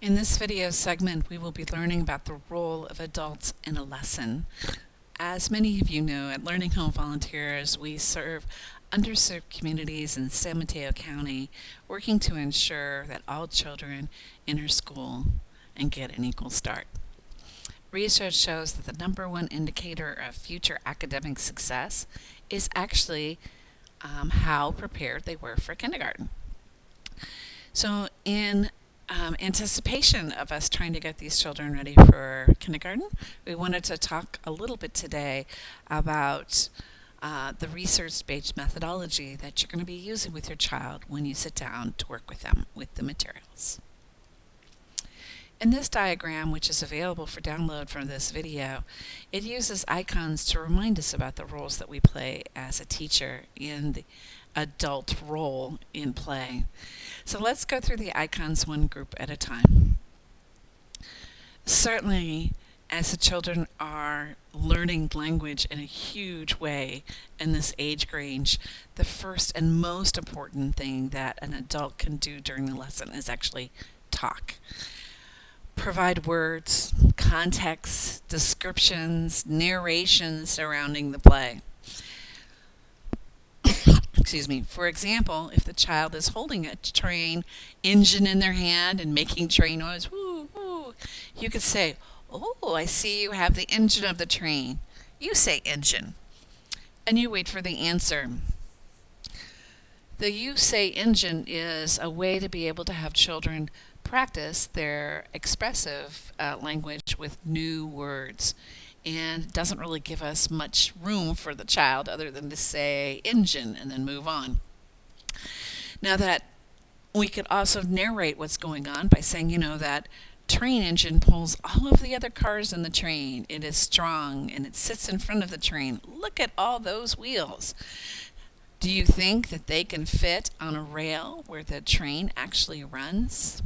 In this video segment, we will be learning about the role of adults in a lesson. As many of you know, at Learning Home Volunteers, we serve underserved communities in San Mateo County, working to ensure that all children enter school and get an equal start. Research shows that the number one indicator of future academic success is actually how prepared they were for kindergarten. So in anticipation of us trying to get these children ready for kindergarten, we wanted to talk a little bit today about the research-based methodology that you're going to be using with your child when you sit down to work with them with the materials. In this diagram, which is available for download from this video, it uses icons to remind us about the roles that we play as a teacher in the adult role in play. So let's go through the icons one group at a time. Certainly, as the children are learning language in a huge way in this age range, the first and most important thing that an adult can do during the lesson is actually talk. Provide words, context, descriptions, narration surrounding the play. Excuse me. For example, if the child is holding a train engine in their hand and making train noise, woo, woo, you could say, "Oh, I see you have the engine of the train." You say engine, and you wait for the answer. The you say engine is a way to be able to have children practice their expressive language with new words, and doesn't really give us much room for the child other than to say engine and then move on. Now that we could also narrate what's going on by saying, that train engine pulls all of the other cars in the train. It is strong and it sits in front of the train. Look at all those wheels. Do you think that they can fit on a rail where the train actually runs?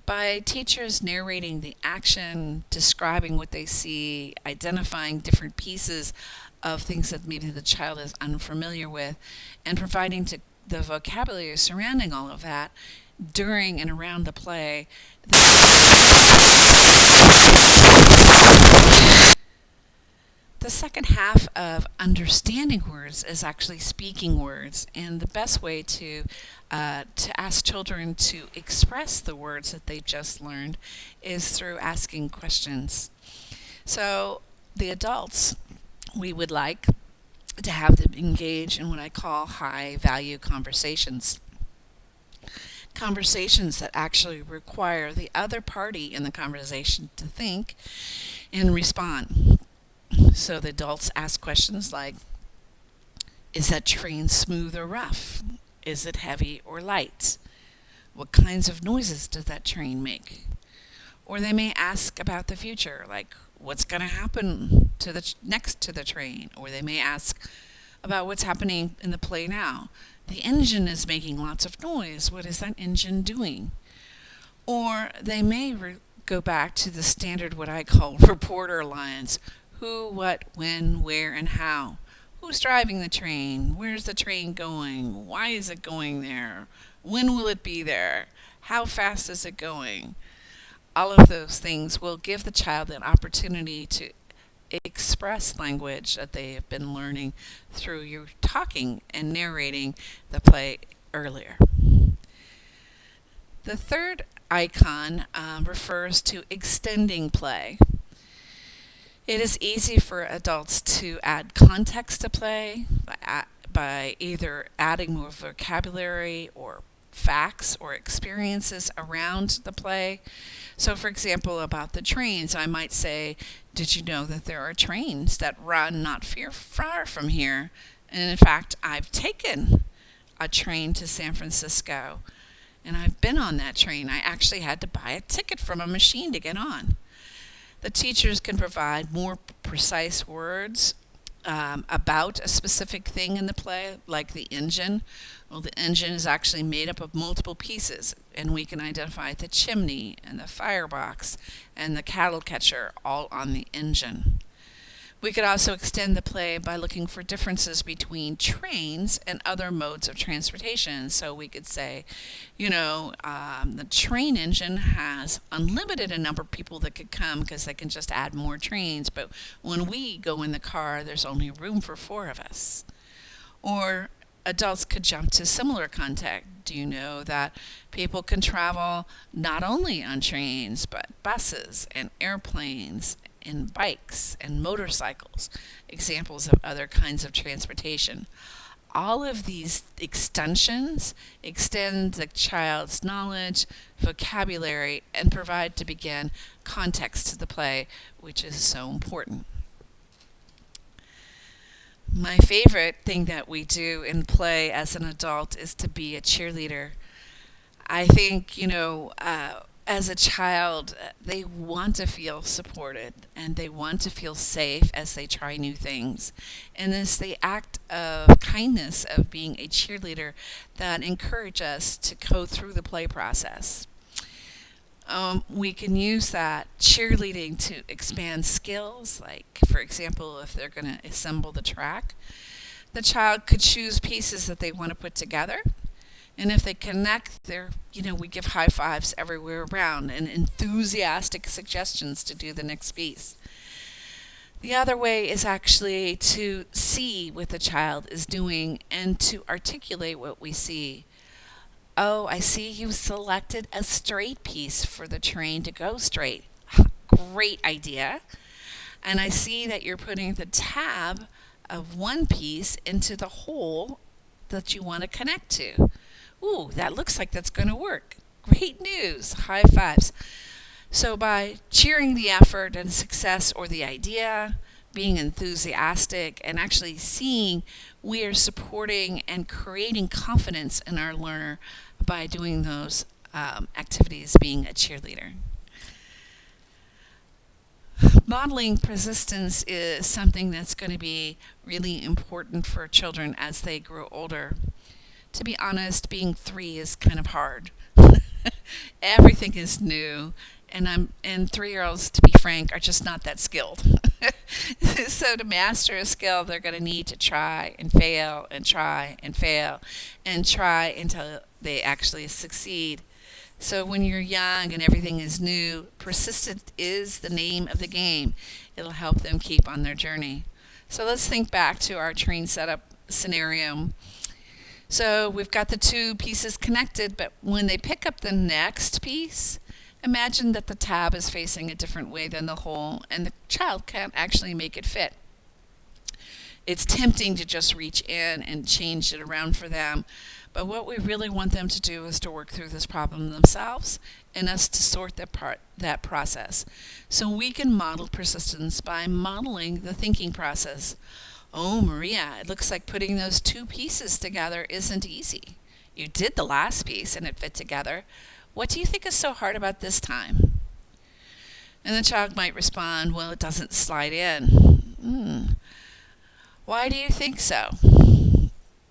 By teachers narrating the action, describing what they see, identifying different pieces of things that maybe the child is unfamiliar with, and providing the vocabulary surrounding all of that during and around the play. The second half of understanding words is actually speaking words, and the best way to ask children to express the words that they just learned is through asking questions. So the adults, we would like to have them engage in what I call high-value conversations. Conversations that actually require the other party in the conversation to think and respond. So the adults ask questions like, is that train smooth or rough? Is it heavy or light? What kinds of noises does that train make? Or they may ask about the future, like what's going to happen to the next to the train. Or they may ask about what's happening in the play now. The engine is making lots of noise. What is that engine doing? Or they may go back to the standard, what I call reporter lines. Who, what, when, where, and how. Who's driving the train? Where's the train going? Why is it going there? When will it be there? How fast is it going? All of those things will give the child an opportunity to express language that they have been learning through you talking and narrating the play earlier. The third icon refers to extending play. It is easy for adults to add context to play by either adding more vocabulary or facts or experiences around the play. So for example, about the trains, I might say, did you know that there are trains that run not far from here? And in fact, I've taken a train to San Francisco, and I've been on that train. I actually had to buy a ticket from a machine to get on. The teachers can provide more precise words about a specific thing in the play, like the engine. Well, the engine is actually made up of multiple pieces, and we can identify the chimney and the firebox and the cattle catcher all on the engine. We could also extend the play by looking for differences between trains and other modes of transportation. So we could say, the train engine has unlimited a number of people that could come because they can just add more trains. But when we go in the car, there's only room for four of us. Or adults could jump to similar context. Do you know that people can travel not only on trains, but buses and airplanes and bikes and motorcycles? Examples of other kinds of transportation. All of these extensions extend the child's knowledge, vocabulary, and provide to begin context to the play, which is so important. My favorite thing that we do in play as an adult is to be a cheerleader. I think, as a child, they want to feel supported and they want to feel safe as they try new things. And it's the act of kindness of being a cheerleader that encourage us to go through the play process. We can use that cheerleading to expand skills, like, for example, if they're going to assemble the track, the child could choose pieces that they want to put together. And if they connect, we give high fives everywhere around and enthusiastic suggestions to do the next piece. The other way is actually to see what the child is doing and to articulate what we see. Oh, I see you selected a straight piece for the train to go straight. Great idea. And I see that you're putting the tab of one piece into the hole that you want to connect to. Ooh, that looks like that's going to work. Great news. High fives. So by cheering the effort and success or the idea, being enthusiastic, and actually seeing we are supporting and creating confidence in our learner by doing those activities, being a cheerleader. Modeling persistence is something that's going to be really important for children as they grow older. To be honest, being 3 is kind of hard. Everything is new, and 3-year-olds, to be frank, are just not that skilled. So to master a skill, they're going to need to try and fail and try and fail and try until they actually succeed. So when you're young and everything is new, persistence is the name of the game. It'll help them keep on their journey. So let's think back to our train setup scenario. So we've got the two pieces connected, but when they pick up the next piece, imagine that the tab is facing a different way than the hole, and the child can't actually make it fit. It's tempting to just reach in and change it around for them, but what we really want them to do is to work through this problem themselves and us to sort that process. So we can model persistence by modeling the thinking process. Oh, Maria, it looks like putting those two pieces together isn't easy. You did the last piece and it fit together. What do you think is so hard about this time? And the child might respond, well, it doesn't slide in. Why do you think so?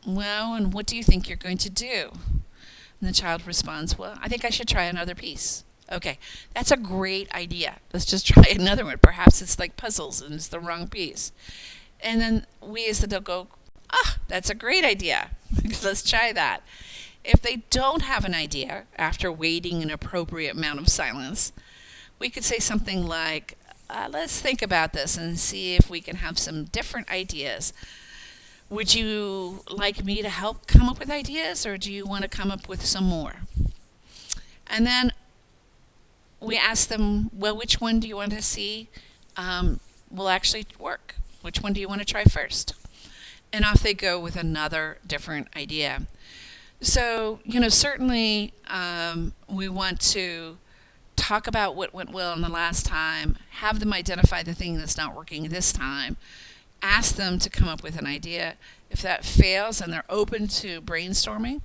Well, and what do you think you're going to do? And the child responds, well, I think I should try another piece. Okay, that's a great idea. Let's just try another one. Perhaps it's like puzzles and it's the wrong piece. And then we as the adult go, that's a great idea. Let's try that. If they don't have an idea after waiting an appropriate amount of silence, we could say something like, let's think about this and see if we can have some different ideas. Would you like me to help come up with ideas, or do you want to come up with some more? And then we ask them, well, which one do you want to see will actually work? Which one do you want to try first? And off they go with another different idea. So, certainly we want to talk about what went well in the last time, have them identify the thing that's not working this time, ask them to come up with an idea. If that fails and they're open to brainstorming,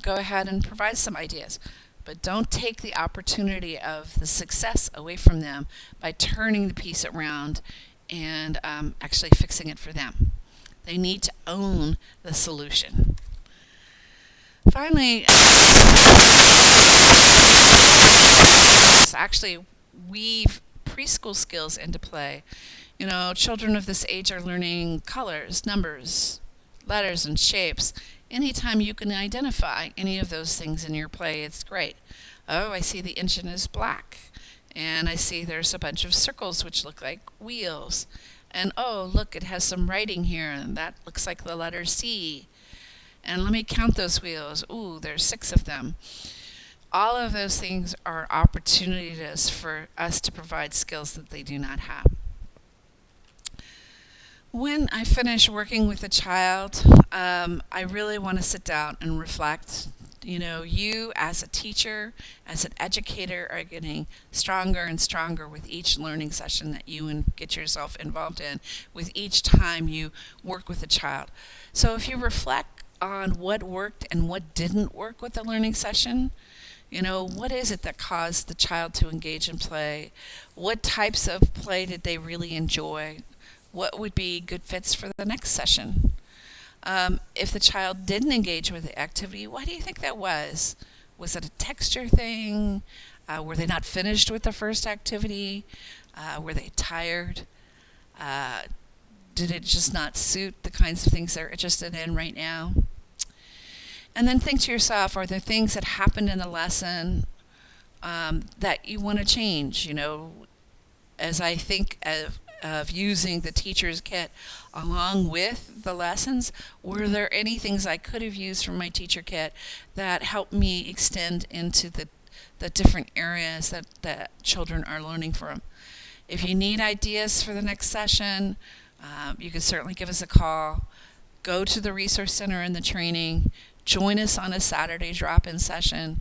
go ahead and provide some ideas. But don't take the opportunity of the success away from them by turning the piece around and actually fixing it for them. They need to own the solution. Finally, actually weave preschool skills into play. Children of this age are learning colors, numbers, letters, and shapes. Anytime you can identify any of those things in your play, it's great. Oh, I see the engine is black. And I see there's a bunch of circles which look like wheels. And oh, look, it has some writing here, and that looks like the letter C. And let me count those wheels. Ooh, there's 6 of them. All of those things are opportunities for us to provide skills that they do not have. When I finish working with a child, I really want to sit down and reflect. You as a teacher, as an educator, are getting stronger and stronger with each learning session that you get yourself involved in, with each time you work with a child. So if you reflect on what worked and what didn't work with the learning session, what is it that caused the child to engage in play? What types of play did they really enjoy? What would be good fits for the next session? If the child didn't engage with the activity, why do you think that was? Was it a texture thing? Were they not finished with the first activity? Were they tired? Uh, did it just not suit the kinds of things they're interested in right now? And then think to yourself, are there things that happened in the lesson that you want to change? As I think of using the teacher's kit along with the lessons, were there any things I could have used from my teacher kit that helped me extend into the different areas that children are learning from? If you need ideas for the next session, you can certainly give us a call. Go to the Resource Center in the training. Join us on a Saturday drop-in session.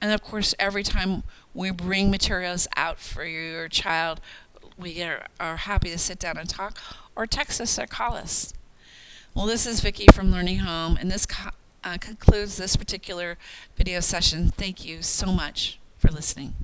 And of course, every time we bring materials out for your child, we are happy to sit down and talk, or text us or call us. Well, this is Vicki from Learning Home, and this concludes this particular video session. Thank you so much for listening.